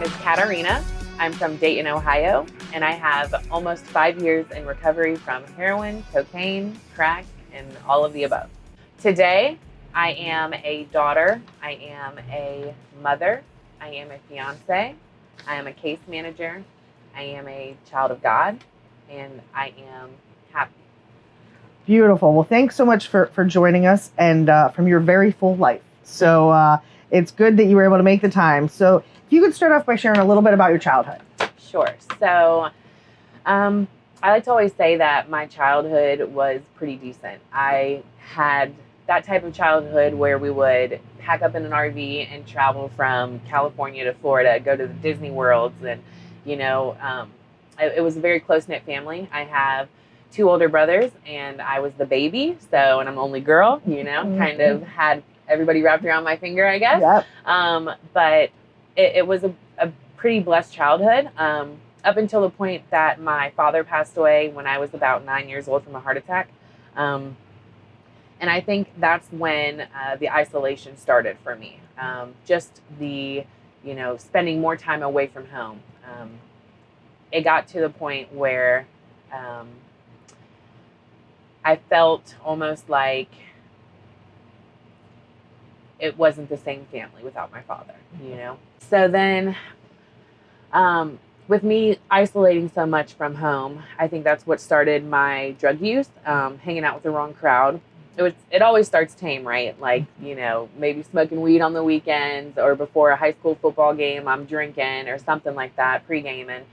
is Katarina. I'm from Dayton, Ohio, and I have almost 5 years in recovery from heroin, cocaine, crack, and all of the above. Today, I am a daughter, I am a mother, I am a fiance, I am a case manager, I am a child of God, and I am happy. Beautiful. Well, thanks so much for joining us and from your very full life. So it's good that you were able to make the time. So if you could start off by sharing a little bit about your childhood. Sure. So I like to always say that my childhood was pretty decent. I had that type of childhood where we would pack up in an RV and travel from California to Florida, go to the Disney Worlds, and, it was a very close-knit family. I have 2 older brothers, and I was the baby, and I'm the only girl, kind of had everybody wrapped around my finger, I guess. Yep. But it was a pretty blessed childhood, up until the point that my father passed away when I was about 9 years old from a heart attack. And I think that's when the isolation started for me. Just the, spending more time away from home. It got to the point where I felt almost like it wasn't the same family without my father, So then, with me isolating so much from home, I think that's what started my drug use, hanging out with the wrong crowd. It always starts tame, right? Like, maybe smoking weed on the weekends or before a high school football game, I'm drinking or something like that, pre-gaming.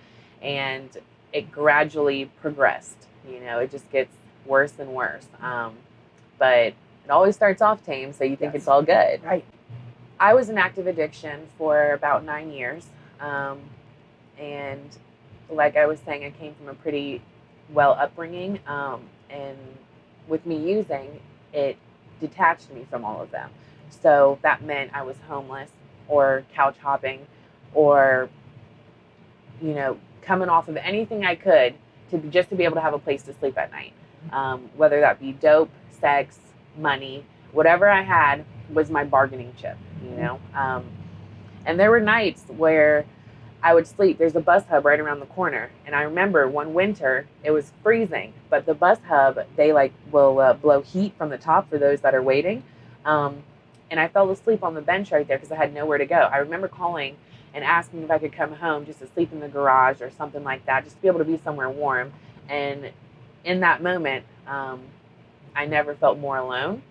And it gradually progressed, it just gets worse and worse. But it always starts off tame, so you think it's all good. Right. I was in active addiction for about 9 years. And like I was saying, I came from a pretty well upbringing. And with me using, it detached me from all of them. So that meant I was homeless or couch hopping or, coming off of anything I could just to be able to have a place to sleep at night. Whether that be dope, sex, money, whatever I had was my bargaining chip, And there were nights where I would sleep. There's a bus hub right around the corner. And I remember one winter, it was freezing, but the bus hub, they will blow heat from the top for those that are waiting. And I fell asleep on the bench right there because I had nowhere to go. I remember calling and asking if I could come home just to sleep in the garage or something like that, just to be able to be somewhere warm. And in that moment, I never felt more alone.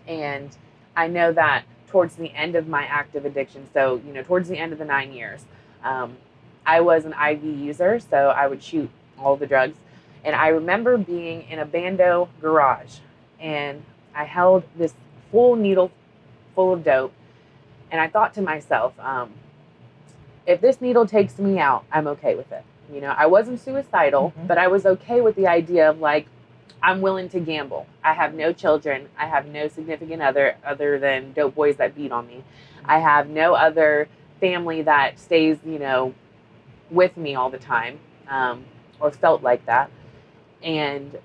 And I know that towards the end of my active addiction, so, towards the end of the 9 years, I was an IV user, so I would shoot all the drugs. And I remember being in a bando garage, and I held this full needle full of dope, and I thought to myself, if this needle takes me out, I'm okay with it. I wasn't suicidal, but I was okay with the idea of I'm willing to gamble. I have no children. I have no significant other than dope boys that beat on me. I have no other family that stays, with me all the time, or felt like that. And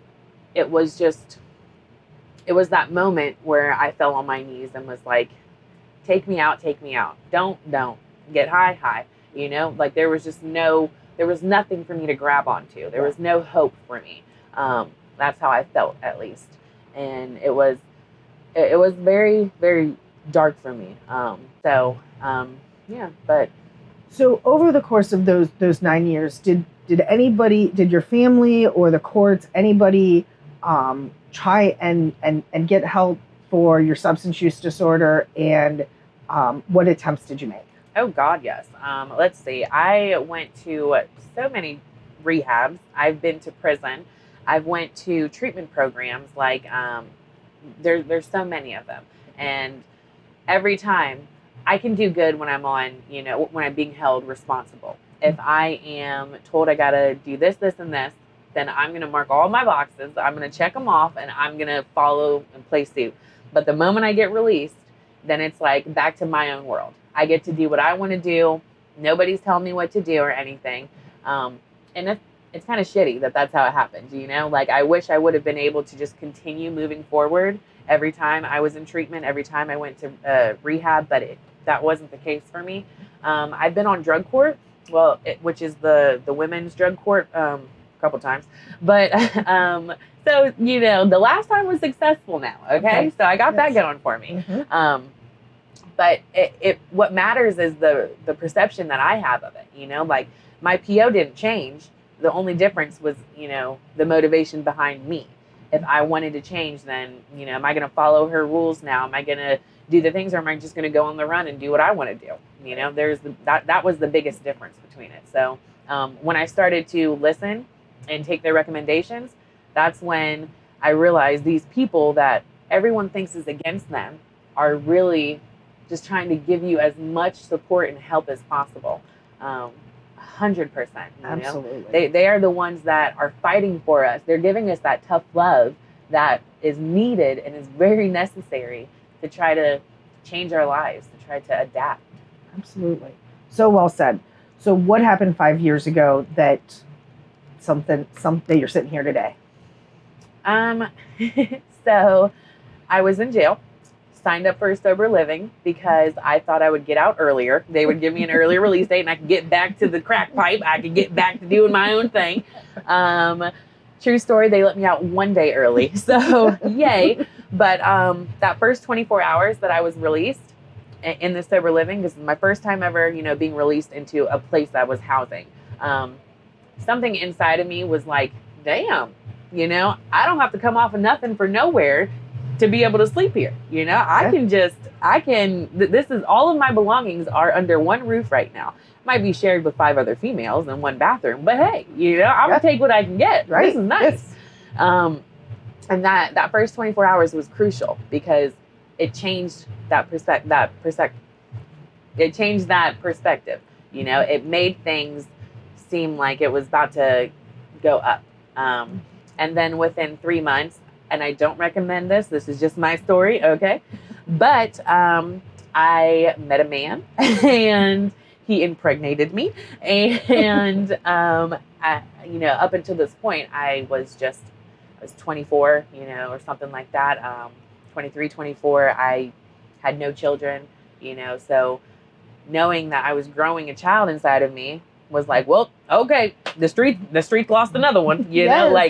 it was that moment where I fell on my knees and was like, take me out. Don't get high. There was nothing for me to grab onto. There was no hope for me. That's how I felt, at least. And it was very, very dark for me. So over the course of those 9 years, did your family or the courts, anybody try and get help for your substance use disorder, and what attempts did you make? Oh God, yes. Let's see. I went to so many rehabs. I've been to prison. I've went to treatment programs. There's so many of them, and every time I can do good when I'm on, when I'm being held responsible. If I am told I gotta do this, and this, then I'm gonna mark all my boxes. I'm gonna check them off, and I'm gonna follow and play suit. But the moment I get released, then it's back to my own world. I get to do what I want to do. Nobody's telling me what to do or anything. And it's kind of shitty that that's how it happened, I wish I would have been able to just continue moving forward every time I was in treatment, every time I went to rehab, but that wasn't the case for me. I've been on drug court, well, which is the women's drug court, a couple times, but so the last time was successful now. Okay, so I got that going for me. But what matters is the perception that I have of it. Like my PO didn't change. The only difference was the motivation behind me. If I wanted to change, then am I going to follow her rules now? Am I going to do the things, or am I just going to go on the run and do what I want to do? There's that was the biggest difference between it. So when I started to listen and take their recommendations, that's when I realized these people that everyone thinks is against them are really just trying to give you as much support and help as possible. 100%. Absolutely. They are the ones that are fighting for us. They're giving us that tough love that is needed and is very necessary to try to change our lives, to try to adapt. Absolutely. So well said. So what happened 5 years ago that you're sitting here today? So I was in jail, signed up for sober living because I thought I would get out earlier. They would give me an early release date and I could get back to the crack pipe. I could get back to doing my own thing. True story, they let me out one day early. So yay. But that first 24 hours that I was released in the sober living, this is my first time ever, being released into a place that was housing. Something inside of me was like, damn, I don't have to come off of nothing for nowhere to be able to sleep here. This is all of my belongings are under one roof right now. Might be shared with 5 other females in one bathroom, but hey, I'm gonna take what I can get. Right? This is nice. Yes. And that first 24 hours was crucial because it changed that perspective. It changed that perspective. It made things seem like it was about to go up. And then within 3 months, and I don't recommend this is just my story, okay? But I met a man and he impregnated me. And, up until this point, I was 24, or something like that. 23, 24, I had no children, so knowing that I was growing a child inside of me was like, well, okay, the street lost another one, here I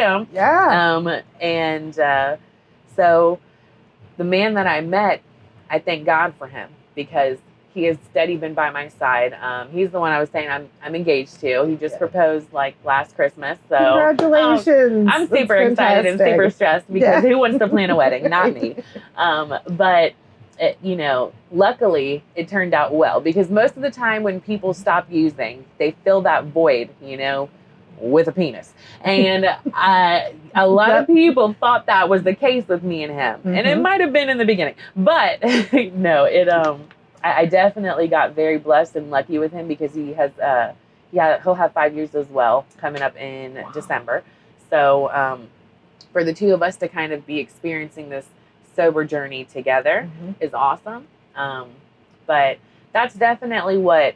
am. Yeah. So the man that I met, I thank God for him because he has steady been by my side. He's the one I was saying I'm engaged to. He just proposed last Christmas. So congratulations. I'm super excited and super stressed because who wants to plan a wedding? Not me. But luckily it turned out well because most of the time when people stop using, they fill that void, with a penis. And a lot of people thought that was the case with me and him. Mm-hmm. And it might have been in the beginning, but no, I definitely got very blessed and lucky with him because he'll have 5 years as well coming up in December. So for the two of us to kind of be experiencing this sober journey together is awesome. But that's definitely what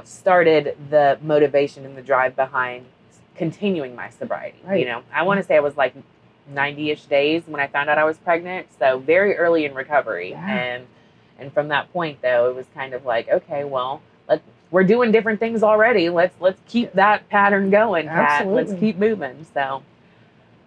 started the motivation and the drive behind continuing my sobriety. Right. I want to say I was 90-ish days when I found out I was pregnant. So very early in recovery. Yeah. And from that point though, it was kind of like, okay, well, we're doing different things already. Let's keep that pattern going, Kat. Let's keep moving.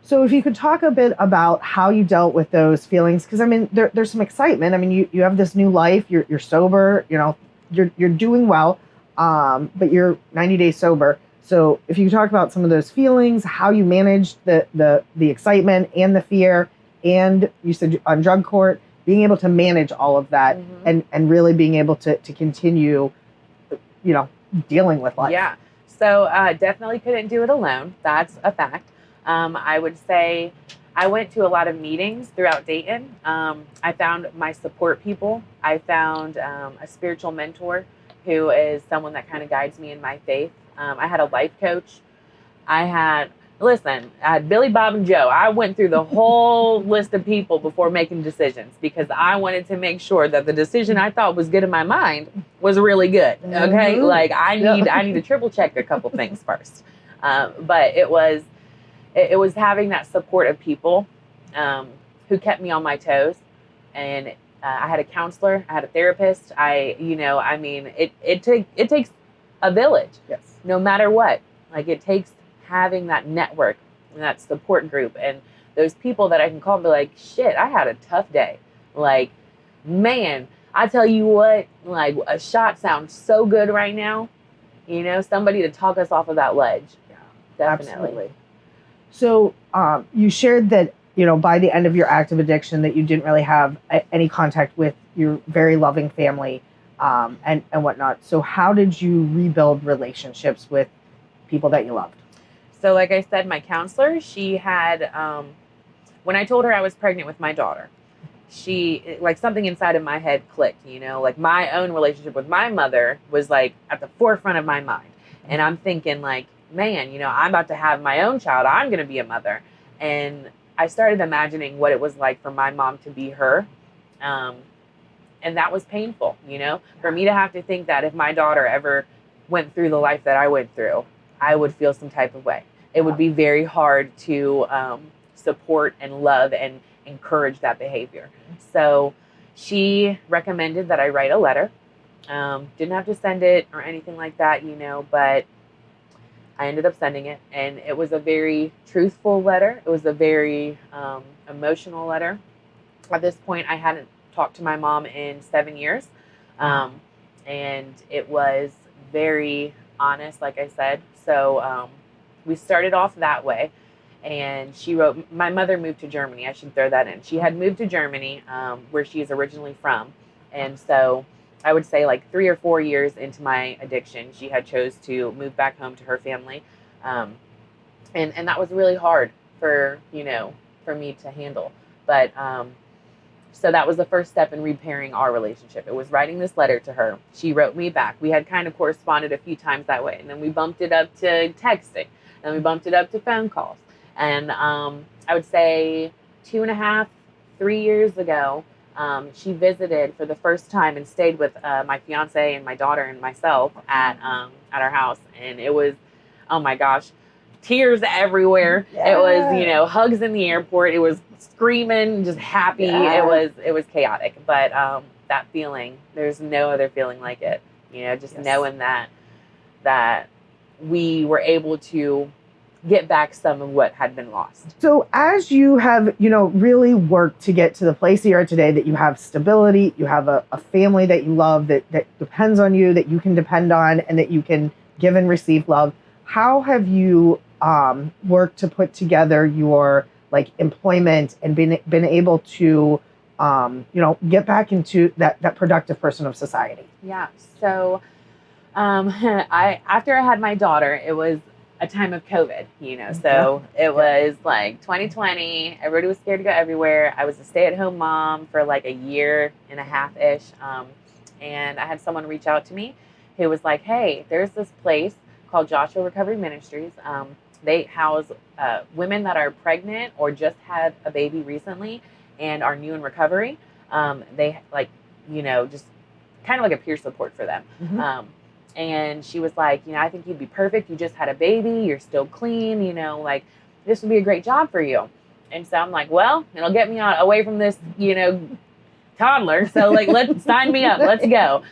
So if you could talk a bit about how you dealt with those feelings, because there's some excitement. You have this new life. You're sober. You're doing well, but you're 90 days sober. So if you could talk about some of those feelings, how you managed the excitement and the fear, and you said on drug court, being able to manage all of that and really being able to continue, dealing with life. Yeah. So definitely couldn't do it alone. That's a fact. I would say I went to a lot of meetings throughout Dayton. I found my support people. I found a spiritual mentor who is someone that kind of guides me in my faith. I had a life coach. I had Billy, Bob, and Joe. I went through the whole list of people before making decisions because I wanted to make sure that the decision I thought was good in my mind was really good. Okay. I need to triple check a couple things first. But it was having that support of people who kept me on my toes and I had a counselor, I had a therapist. It takes a village, Yes. no matter what. Like, it takes having that network and that support group and those people that I can call and be like, shit, I had a tough day. Like, man, I tell you what, like, a shot sounds so good right now. Somebody to talk us off of that ledge. Yeah, Definitely. absolutely. So you shared that, by the end of your active addiction that you didn't really have any contact with your very loving family and whatnot. So how did you rebuild relationships with people that you loved? So like I said, my counselor, she had, when I told her I was pregnant with my daughter, like, something inside of my head clicked, like my own relationship with my mother was like at the forefront of my mind. And I'm thinking like, man, I'm about to have my own child. I'm going to be a mother. And I started imagining what it was like for my mom to be her. And that was painful, for me to have to think that if my daughter ever went through the life that I went through, I would feel some type of way. It would be very hard to support and love and encourage that behavior. So she recommended that I write a letter. Didn't have to send it or anything like that, but I ended up sending it, and it was a very truthful letter. It was a very emotional letter. At this point, I hadn't talked to my mom in 7 years, and it was very honest, like I said. So we started off that way. And she wrote, my mother moved to Germany. I should throw that in. She had moved to Germany, where she is originally from. And so I would say like 3 or 4 years into my addiction, she had chose to move back home to her family. And that was really hard for me to handle. But so that was the first step in repairing our relationship. It was writing this letter to her. She wrote me back. We had kind of corresponded a few times that way. And then we bumped it up to texting. And we bumped it up to phone calls. And I would say 2.5, 3 years ago, she visited for the first time and stayed with my fiance and my daughter and myself at our house. And it was, oh my gosh, tears everywhere. Yeah. It was, hugs in the airport. It was screaming, just happy. Yeah. It was chaotic. But that feeling, there's no other feeling like it. Just yes. Knowing that we were able to get back some of what had been lost. So as you have, really worked to get to the place you are today, that you have stability, you have a family that you love, that depends on you, that you can depend on, and that you can give and receive love, how have you worked to put together your employment and been able to, get back into that productive person of society? Yeah. So after I had my daughter, it was a time of COVID, so it was like 2020. Everybody was scared to go everywhere. I was a stay-at-home mom for like 1.5 years-ish. And I had someone reach out to me who was like, hey, there's this place called Joshua Recovery Ministries. They house women that are pregnant or just had a baby recently and are new in recovery. They just kind of like a peer support for them. Mm-hmm. And she was like, I think you'd be perfect. You just had a baby. You're still clean. This would be a great job for you. And so I'm like, well, it'll get me away from this, toddler. So let's sign me up. Let's go,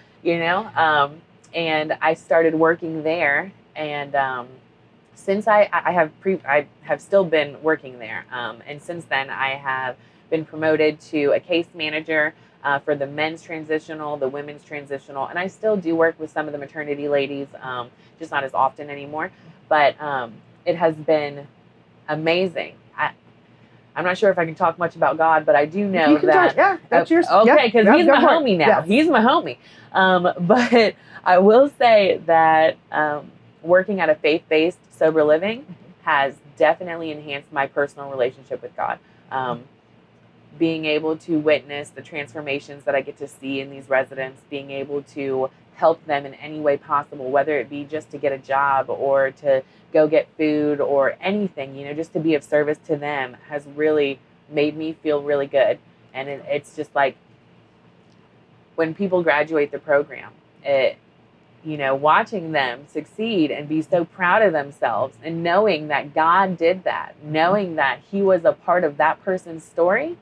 and I started working there. And since I have still been working there. And since then I have been promoted to a case manager for the men's transitional, the women's transitional, and I still do work with some of the maternity ladies, just not as often anymore. But it has been amazing. I'm not sure if I can talk much about God, but I do know that. That's yours. Okay, because he's my homie now. Yes. He's my homie. But I will say that working at a faith-based sober living has definitely enhanced my personal relationship with God. Being able to witness the transformations that I get to see in these residents, being able to help them in any way possible, whether it be just to get a job or to go get food or anything, just to be of service to them has really made me feel really good. And it's just like when people graduate the program, watching them succeed and be so proud of themselves and knowing that God did that, knowing that He was a part of that person's story,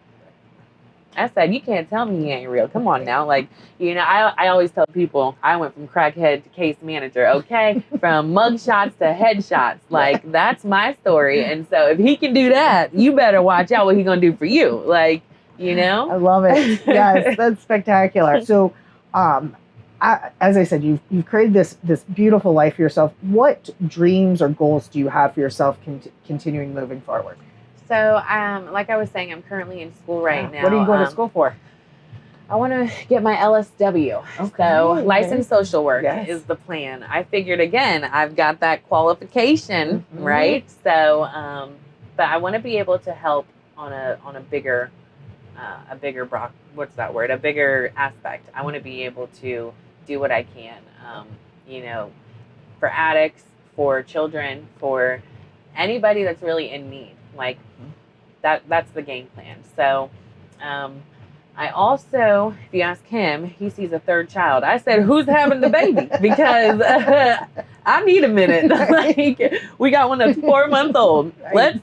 I said, you can't tell me he ain't real. Come on now. Like, I always tell people I went from crackhead to case manager, okay? From mug shots to headshots. Like, that's my story. And so if he can do that, you better watch out what he gonna do for you. Like, I love it. Yes, that's spectacular. So, as I said, you've created this beautiful life for yourself. What dreams or goals do you have for yourself continuing moving forward? So, like I was saying, I'm currently in school right now. What are you going to school for? I want to get my LSW. Okay, so licensed social work yes. is the plan. I figured, again, I've got that qualification, right? So, but I want to be able to help on a bigger aspect. I want to be able to do what I can, for addicts, for children, for anybody that's really in need. Like, that's the game plan. So, I also, if you ask him, he sees a third child. I said, who's having the baby? Because I need a minute. Like, we got one that's 4 months old. Let's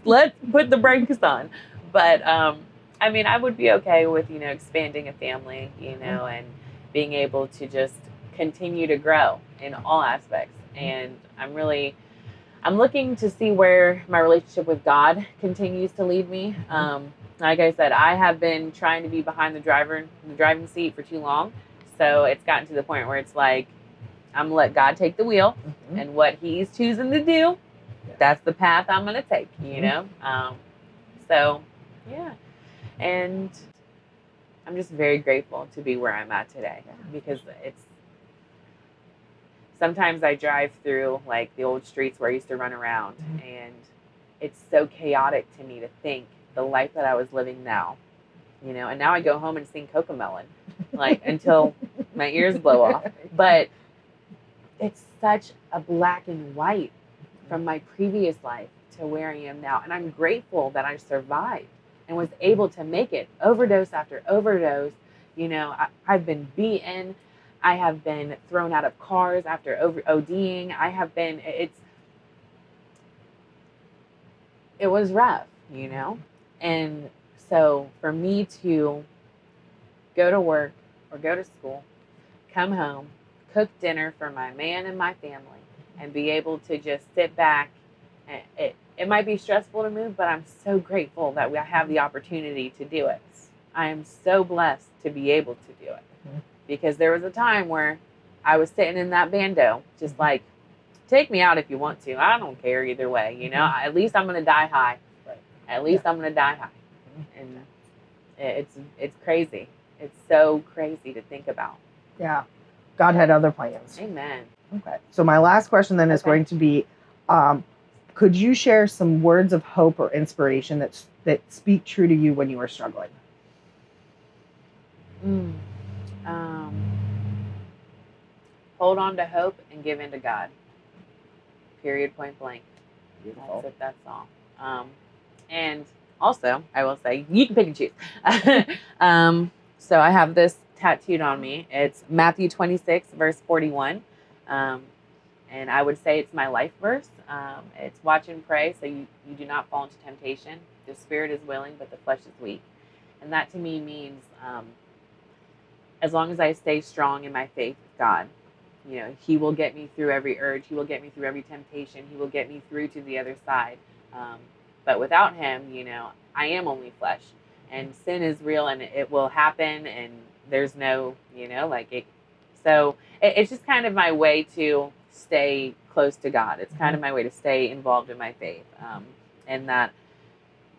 put the brakes on. But, I mean, I would be okay with, expanding a family, and being able to just continue to grow in all aspects. And I'm looking to see where my relationship with God continues to lead me. Like I said, I have been trying to be behind the driving seat for too long. So it's gotten to the point where it's like, I'm gonna let God take the wheel, and what he's choosing to do, that's the path I'm gonna take, So, yeah. And I'm just very grateful to be where I'm at today, because sometimes I drive through like the old streets where I used to run around, and it's so chaotic to me to think the life that I was living now, and now I go home and sing Cocomelon, like, until my ears blow off. But it's such a black and white from my previous life to where I am now. And I'm grateful that I survived and was able to make it overdose after overdose. I've been beaten. I have been thrown out of cars after ODing. It was rough, And so for me to go to work or go to school, come home, cook dinner for my man and my family, and be able to just sit back, and it might be stressful to move, but I'm so grateful that we have the opportunity to do it. I am so blessed to be able to do it, because there was a time where I was sitting in that bando, just like, take me out if you want to. I don't care either way, At least I'm going to die high. At least I'm going to die high. And it's crazy. It's so crazy to think about. Yeah. God had other plans. Amen. Okay. So my last question then is going to be, could you share some words of hope or inspiration that speak true to you when you were struggling? Hold on to hope and give in to God. Period, point blank. Beautiful. That's all. And also, I will say, you can pick and choose. So I have this tattooed on me. It's Matthew 26, verse 41. And I would say it's my life verse. It's watch and pray so you do not fall into temptation. The spirit is willing, but the flesh is weak. And that to me means as long as I stay strong in my faith with God, he will get me through every urge. He will get me through every temptation. He will get me through to the other side. But without him, I am only flesh. And sin is real, and it will happen, and there's no, So it's just kind of my way to stay close to God. It's kind of my way to stay involved in my faith. And that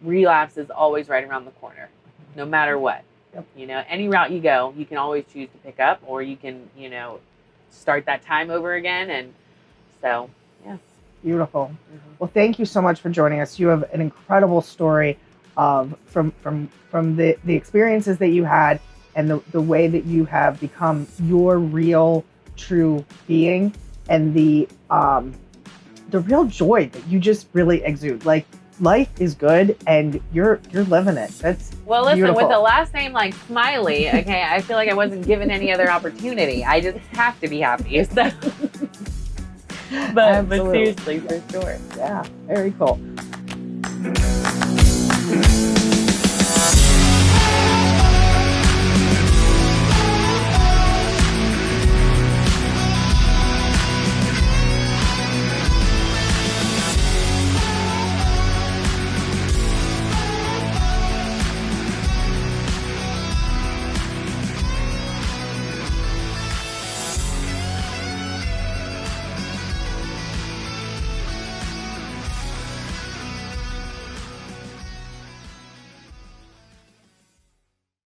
relapse is always right around the corner, no matter what. Yep. Any route you go, you can always choose to pick up, or you can, start that time over again. And so, yeah. Beautiful. Well, thank you so much for joining us. You have an incredible story of from the experiences that you had, and the way that you have become your real, true being, and the real joy that you just really exude. Like, life is good, and you're living it. That's listen, beautiful. With a last name like Smiley, okay, I feel like I wasn't given any other opportunity. I just have to be happy. So. But seriously, for sure. Yeah, very cool.